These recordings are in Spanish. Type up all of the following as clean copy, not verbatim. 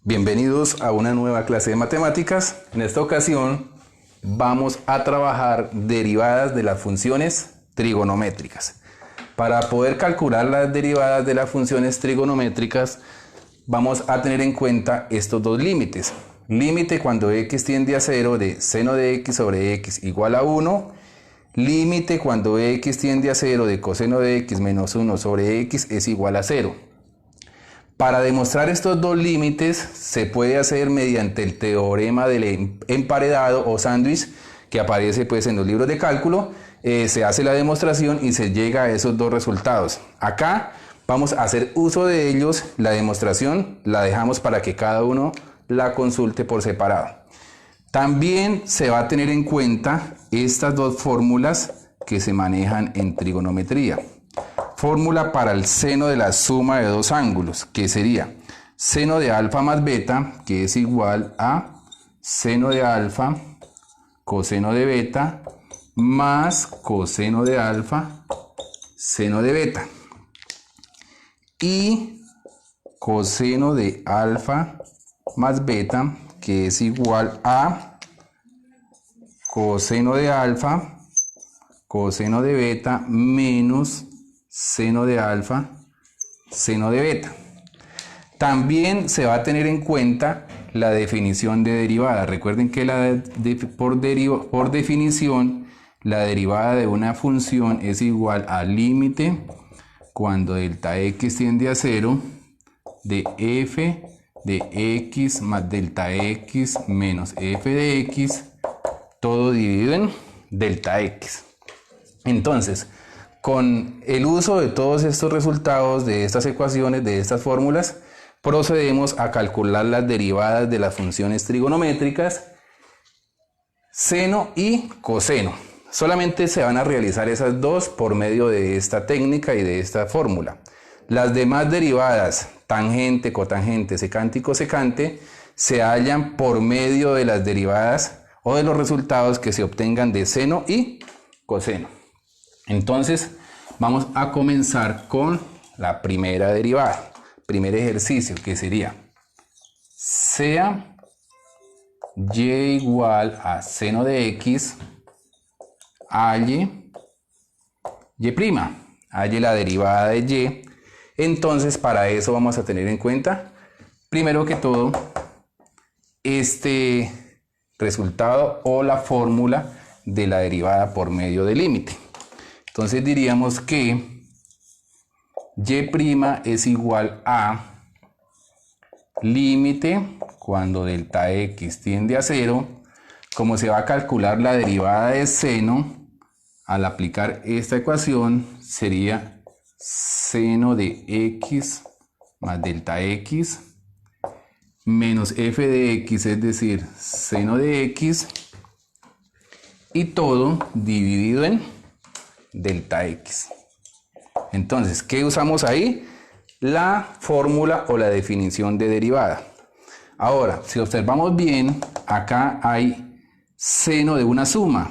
Bienvenidos a una nueva clase de matemáticas. En esta ocasión vamos a trabajar derivadas de las funciones trigonométricas. Para poder calcular las derivadas de las funciones trigonométricas vamos a tener en cuenta estos dos límites. Límite cuando x tiende a 0 de seno de x sobre x igual a 1. Límite cuando x tiende a 0 de coseno de x menos 1 sobre x es igual a 0. Para demostrar estos dos límites se puede hacer mediante el teorema del emparedado o sándwich que aparece en los libros de cálculo. Se hace la demostración y se llega a esos dos resultados. Acá vamos a hacer uso de ellos. La demostración la dejamos para que cada uno la consulte por separado. También se va a tener en cuenta estas dos fórmulas que se manejan en trigonometría. Fórmula para el seno de la suma de dos ángulos, que sería seno de alfa más beta, que es igual a seno de alfa coseno de beta más coseno de alfa seno de beta. Y coseno de alfa más beta, que es igual a coseno de alfa coseno de beta menos seno de alfa seno de beta. También se va a tener en cuenta la definición de derivada. Recuerden que por definición la derivada de una función es igual al límite cuando delta x tiende a 0 de f de x más delta x menos f de x, todo dividido en delta x. Entonces, con el uso de todos estos resultados, de estas ecuaciones, de estas fórmulas, procedemos a calcular las derivadas de las funciones trigonométricas seno y coseno. Solamente se van a realizar esas dos por medio de esta técnica y de esta fórmula. Las demás derivadas, tangente, cotangente, secante y cosecante, se hallan por medio de las derivadas o de los resultados que se obtengan de seno y coseno. Entonces, vamos a comenzar con la primera derivada, primer ejercicio, que sería sea y igual a seno de x, halle halle la derivada de y. Entonces, para eso vamos a tener en cuenta, primero que todo, este resultado o la fórmula de la derivada por medio del límite. Entonces diríamos que y' es igual a límite cuando delta x tiende a 0. Como se va a calcular la derivada de seno, al aplicar esta ecuación sería seno de x más delta x menos f de x, es decir, seno de x, y todo dividido en delta x. Entonces, ¿qué usamos ahí? La fórmula o la definición de derivada. Ahora, si observamos bien, acá hay seno de una suma.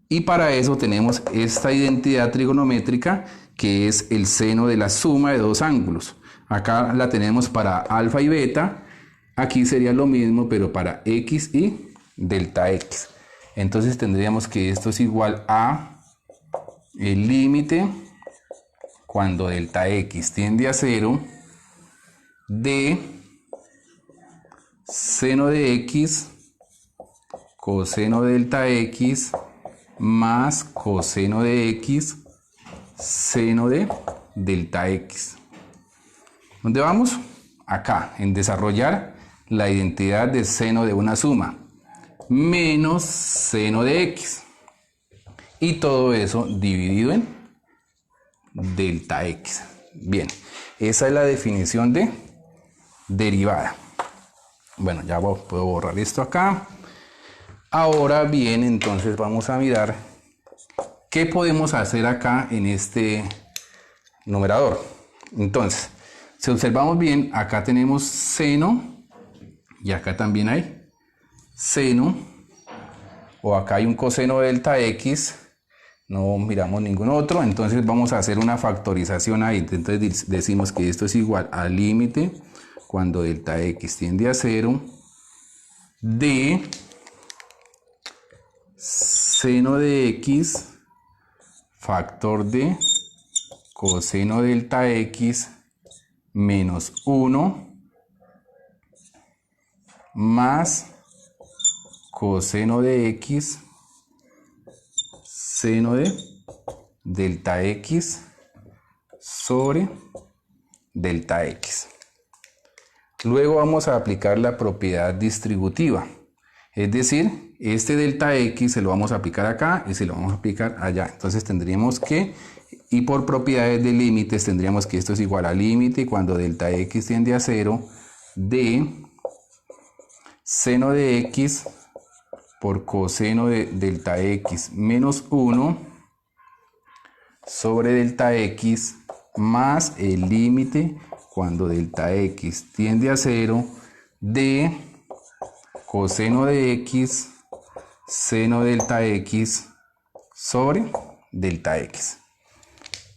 Y para eso tenemos esta identidad trigonométrica que es el seno de la suma de dos ángulos. Acá la tenemos para alfa y beta. Aquí sería lo mismo, pero para x y delta x. Entonces tendríamos que esto es igual a el límite cuando delta x tiende a 0 de seno de x coseno de delta x más coseno de x seno de delta x. ¿Dónde vamos? Acá, en desarrollar la identidad de seno de una suma menos seno de x. Y todo eso dividido en delta x. Bien, esa es la definición de derivada. Bueno, ya puedo borrar esto acá. Ahora bien, entonces vamos a mirar qué podemos hacer acá en este numerador. Entonces, si observamos bien, acá tenemos seno y acá también hay seno, o acá hay un coseno de delta x. No miramos ningún otro, entonces vamos a hacer una factorización ahí. Entonces decimos que esto es igual al límite cuando delta x tiende a 0 de seno de x factor de coseno delta x menos 1 más coseno de x seno de delta x sobre delta x. Luego vamos a aplicar la propiedad distributiva, es decir, este delta x se lo vamos a aplicar acá y se lo vamos a aplicar allá. Entonces tendríamos que, y por propiedades de límites, tendríamos que esto es igual a límite cuando delta x tiende a 0 de seno de x por coseno de delta x menos 1 sobre delta x más el límite cuando delta x tiende a 0 de coseno de x seno delta x sobre delta x.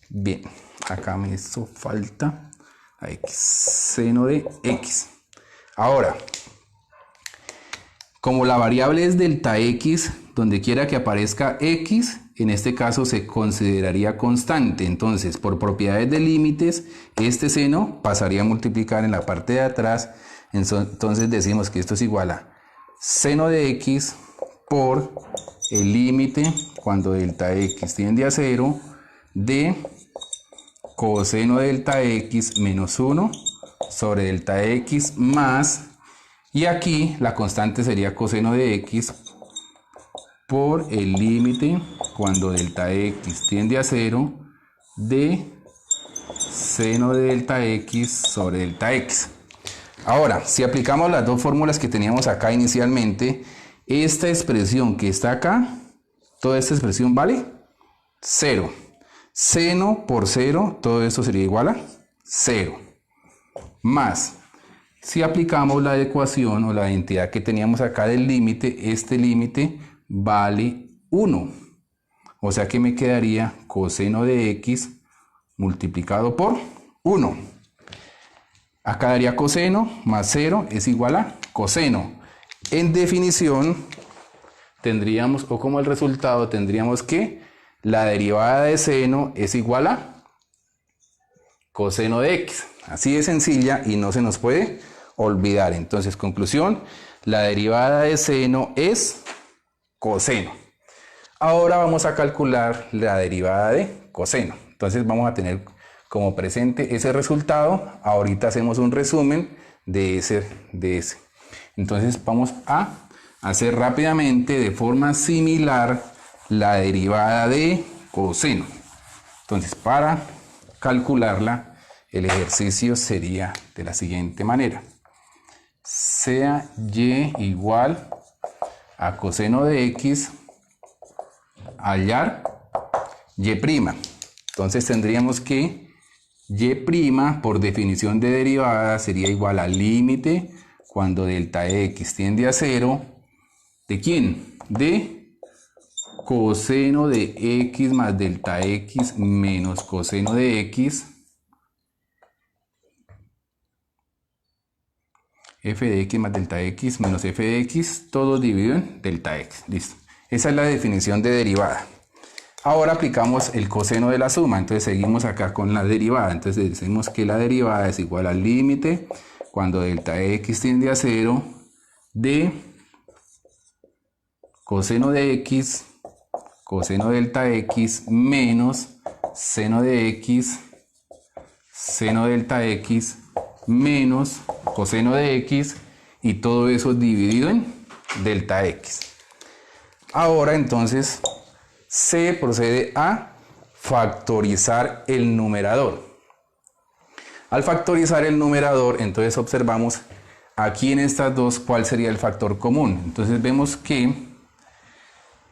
Bien, acá me hizo falta la x, seno de x. Ahora, como la variable es delta x, donde quiera que aparezca x, en este caso se consideraría constante. Entonces, por propiedades de límites, este seno pasaría a multiplicar en la parte de atrás. Entonces decimos que esto es igual a seno de x por el límite cuando delta x tiende a 0 de coseno de delta x menos 1 sobre delta x más, y aquí la constante sería coseno de x por el límite cuando delta x tiende a 0 de seno de delta x sobre delta x. Ahora, si aplicamos las dos fórmulas que teníamos acá inicialmente, esta expresión que está acá, toda esta expresión vale 0. Seno por 0, todo esto sería igual a 0. Más, si aplicamos la ecuación o la identidad que teníamos acá del límite, este límite vale 1. O sea que me quedaría coseno de x multiplicado por 1. Acá daría coseno más 0 es igual a coseno. En definición, tendríamos, o como el resultado, tendríamos que la derivada de seno es igual a coseno de x. Así de sencilla y no se nos puede olvidar. Entonces, conclusión, la derivada de seno es coseno. Ahora vamos a calcular la derivada de coseno. Entonces vamos a tener como presente ese resultado. Ahorita hacemos un resumen de ese. Entonces vamos a hacer rápidamente de forma similar la derivada de coseno. Entonces, para calcularla, el ejercicio sería de la siguiente manera. Sea y igual a coseno de x hallar y'. Entonces tendríamos que y' por definición de derivada sería igual al límite cuando delta x tiende a 0. ¿De quién? De coseno de x más delta x menos coseno de x, f de x más delta x menos f de x, todo dividido en delta x. Listo. Esa es la definición de derivada. Ahora aplicamos el coseno de la suma. Entonces seguimos acá con la derivada. Entonces decimos que la derivada es igual al límite cuando delta x tiende a 0 de coseno de x, coseno delta x menos seno de x, seno delta x menos coseno de x, y todo eso dividido en delta x. Ahora entonces se procede a factorizar el numerador. Al factorizar el numerador, entonces observamos aquí en estas dos cuál sería el factor común. Entonces vemos que,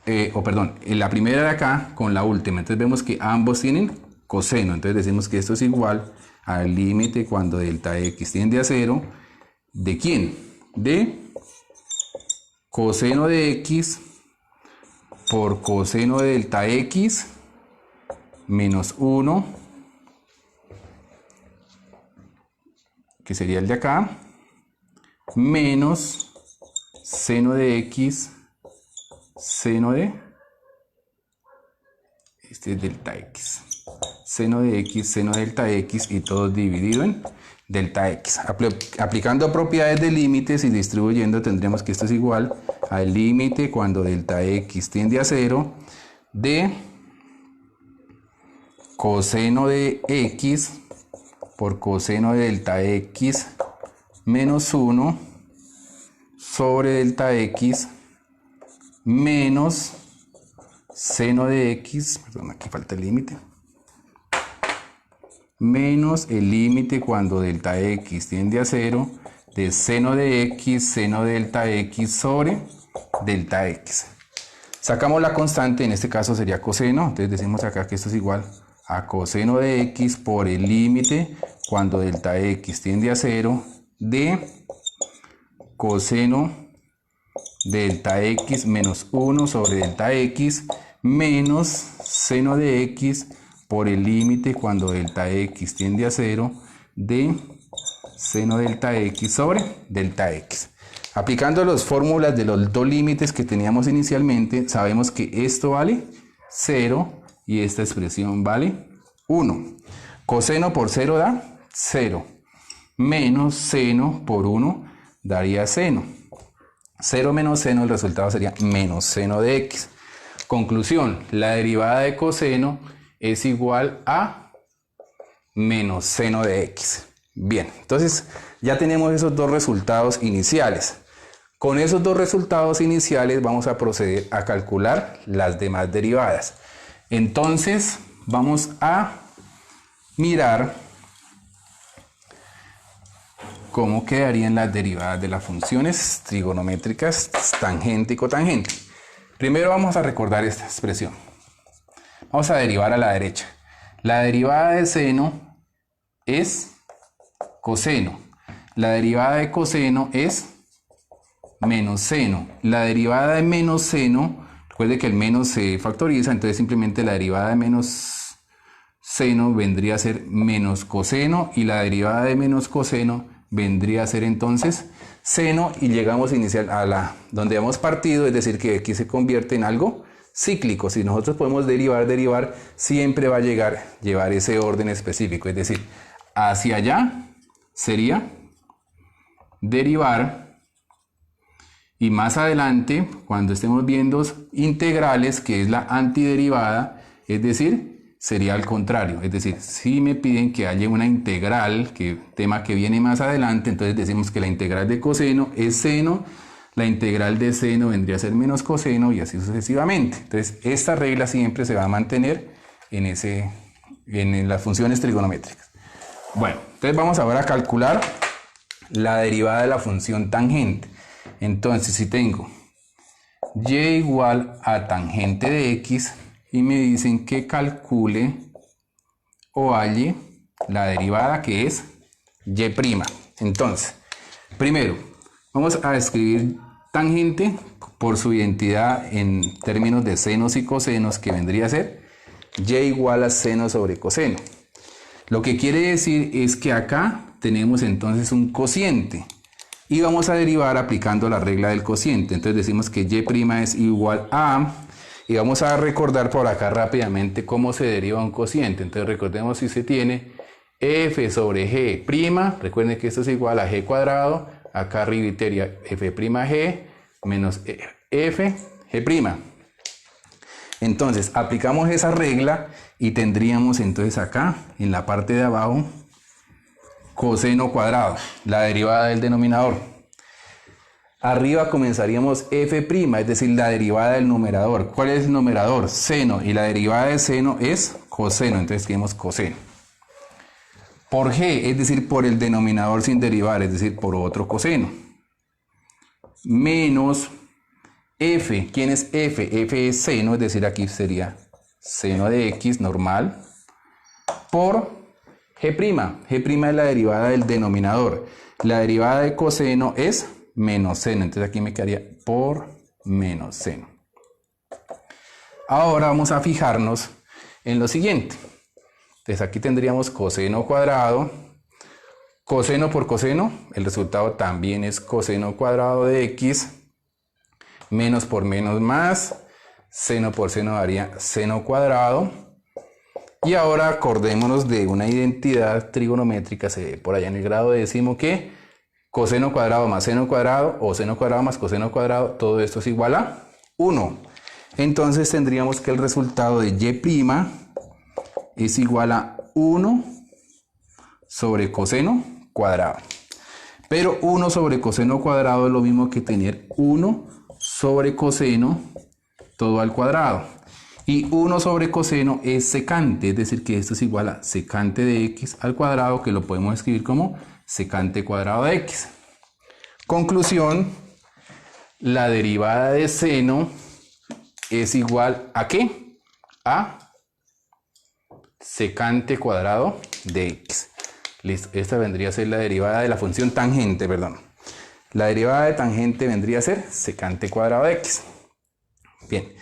en la primera de acá con la última, entonces vemos que ambos tienen coseno. Entonces decimos que esto es igual al límite cuando delta x tiende a 0. ¿De quién? De coseno de x por coseno de delta x menos 1 que sería el de acá, menos seno de x, seno de, este es delta x, seno de x, seno de delta x, y todo dividido en delta x. Aplicando propiedades de límites y distribuyendo, tendremos que esto es igual al límite cuando delta x tiende a 0 de coseno de x por coseno de delta x menos 1 sobre delta x menos seno de x, perdón, aquí falta el límite, menos el límite cuando delta x tiende a 0 de seno de x, seno de delta x sobre delta x. Sacamos la constante, en este caso sería coseno, entonces decimos acá que esto es igual a coseno de x por el límite cuando delta x tiende a 0 de coseno de delta x menos 1 sobre delta x menos seno de x por el límite cuando delta x tiende a 0 de seno delta x sobre delta x. Aplicando las fórmulas de los dos límites que teníamos inicialmente, sabemos que esto vale 0 y esta expresión vale 1. Coseno por 0 da 0, menos seno por 1 daría seno. 0 menos seno, el resultado sería menos seno de x. Conclusión, la derivada de coseno es igual a menos seno de x. Bien, entonces ya tenemos esos dos resultados iniciales. Con esos dos resultados iniciales vamos a proceder a calcular las demás derivadas. Entonces vamos a mirar cómo quedarían las derivadas de las funciones trigonométricas tangente y cotangente. Primero vamos a recordar esta expresión. Vamos a derivar a la derecha. La derivada de seno es coseno. La derivada de coseno es menos seno. La derivada de menos seno, recuerde que el menos se factoriza, entonces simplemente la derivada de menos seno vendría a ser menos coseno, y la derivada de menos coseno vendría a ser entonces seno, y llegamos a iniciar a la donde hemos partido, es decir que aquí se convierte en algo cíclico. Si nosotros podemos derivar, siempre va a llevar ese orden específico, es decir, hacia allá sería derivar, y más adelante cuando estemos viendo integrales, que es la antiderivada, es decir, sería al contrario, es decir, si me piden que haya una integral, tema que viene más adelante, entonces decimos que la integral de coseno es seno, la integral de seno vendría a ser menos coseno, y así sucesivamente. Entonces esta regla siempre se va a mantener en las funciones trigonométricas. Bueno, entonces vamos ahora a calcular la derivada de la función tangente. Entonces si tengo y igual a tangente de x y me dicen que calcule o halle la derivada, que es y'. Entonces, primero vamos a escribir tangente por su identidad en términos de senos y cosenos, que vendría a ser y igual a seno sobre coseno. Lo que quiere decir es que acá tenemos entonces un cociente y vamos a derivar aplicando la regla del cociente. Entonces decimos que y' es igual a, y vamos a recordar por acá rápidamente cómo se deriva un cociente. Entonces recordemos, si se tiene f sobre g', recuerden que esto es igual a g cuadrado, acá arribiteria f'g menos f g'. Entonces aplicamos esa regla y tendríamos entonces acá en la parte de abajo coseno cuadrado, la derivada del denominador. Arriba comenzaríamos f', es decir, la derivada del numerador. ¿Cuál es el numerador? Seno, y la derivada de seno es coseno, entonces escribimos coseno. Por g, es decir, por el denominador sin derivar, es decir, por otro coseno. Menos f, ¿quién es f? F es seno, es decir, aquí sería seno de x normal, por g'. G' es la derivada del denominador. La derivada de coseno es menos seno, entonces aquí me quedaría por menos seno. Ahora vamos a fijarnos en lo siguiente. Entonces aquí tendríamos coseno cuadrado Coseno por coseno, el resultado también es coseno cuadrado de x. Menos por menos más. Seno por seno daría seno cuadrado. Y ahora acordémonos de una identidad trigonométrica, se ve por allá en el grado décimo, que coseno cuadrado más seno cuadrado o seno cuadrado más coseno cuadrado, todo esto es igual a 1. Entonces tendríamos que el resultado de y' es igual a 1 sobre coseno cuadrado. Pero 1 sobre coseno cuadrado es lo mismo que tener 1 sobre coseno todo al cuadrado. Y 1 sobre coseno es secante, es decir que esto es igual a secante de x al cuadrado, que lo podemos escribir como secante cuadrado de x. Conclusión, la derivada de seno es igual a ¿qué? A secante cuadrado de x. Listo, esta vendría a ser la derivada de la función tangente, perdón. La derivada de tangente vendría a ser secante cuadrado de x. Bien,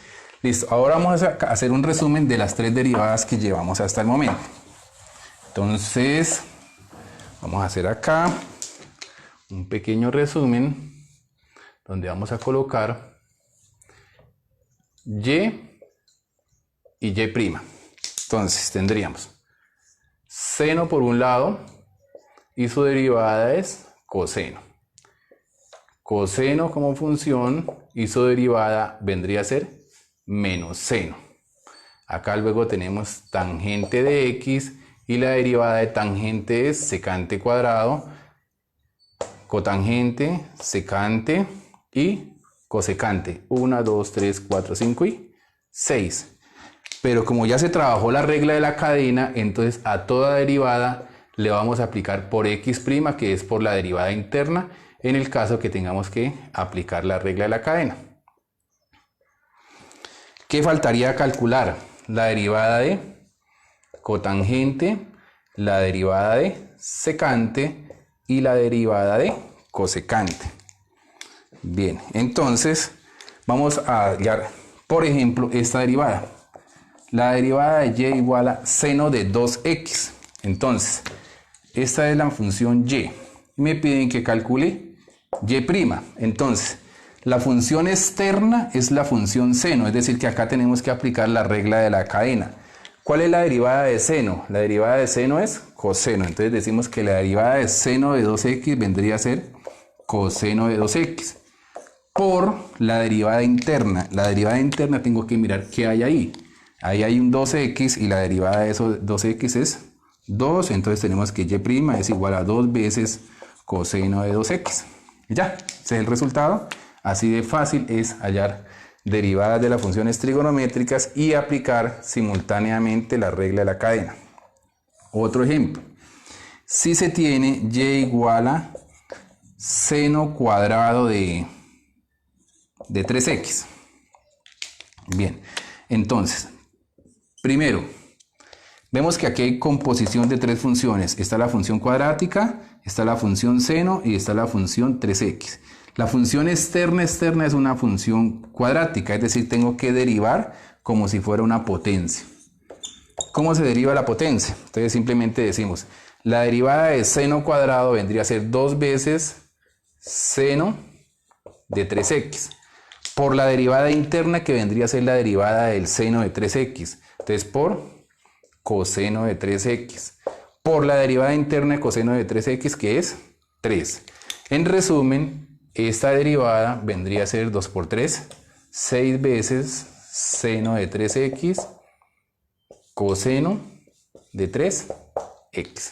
listo. Ahora vamos a hacer un resumen de las tres derivadas que llevamos hasta el momento. Entonces, vamos a hacer acá un pequeño resumen donde vamos a colocar y y y'. Entonces, tendríamos seno por un lado y su derivada es coseno. Coseno como función y su derivada vendría a ser menos seno. Acá luego tenemos tangente de x y la derivada de tangente es secante cuadrado, cotangente, secante y cosecante. 1, 2, 3, 4, 5 y 6. Pero como ya se trabajó la regla de la cadena, entonces a toda derivada le vamos a aplicar por x', que es por la derivada interna, en el caso que tengamos que aplicar la regla de la cadena. ¿Qué faltaría calcular? La derivada de cotangente, la derivada de secante y la derivada de cosecante. Bien, entonces vamos a hallar, por ejemplo, esta derivada. La derivada de y igual a seno de 2x. Entonces, esta es la función y. Me piden que calcule y'. Entonces, la función externa es la función seno, es decir que acá tenemos que aplicar la regla de la cadena. ¿Cuál es la derivada de seno? La derivada de seno es coseno. Entonces decimos que la derivada de seno de 2x vendría a ser coseno de 2x. Por la derivada interna. La derivada interna tengo que mirar qué hay ahí. Ahí hay un 2x y la derivada de esos 2x es 2. Entonces tenemos que y' es igual a 2 veces coseno de 2x. Ya, ese es el resultado. Así de fácil es hallar derivadas de las funciones trigonométricas y aplicar simultáneamente la regla de la cadena. Otro ejemplo. Si se tiene y igual a seno cuadrado de 3x. Bien, entonces, primero, vemos que aquí hay composición de tres funciones. Está la función cuadrática, está la función seno y está la función 3x. La función externa es una función cuadrática, es decir, tengo que derivar como si fuera una potencia. ¿Cómo se deriva la potencia? Entonces simplemente decimos, la derivada de seno cuadrado vendría a ser 2 veces seno de 3x. Por la derivada interna que vendría a ser la derivada del seno de 3x. Entonces por coseno de 3x. Por la derivada interna de coseno de 3x que es 3. En resumen, esta derivada vendría a ser 2 por 3, 6 veces seno de 3x coseno de 3x.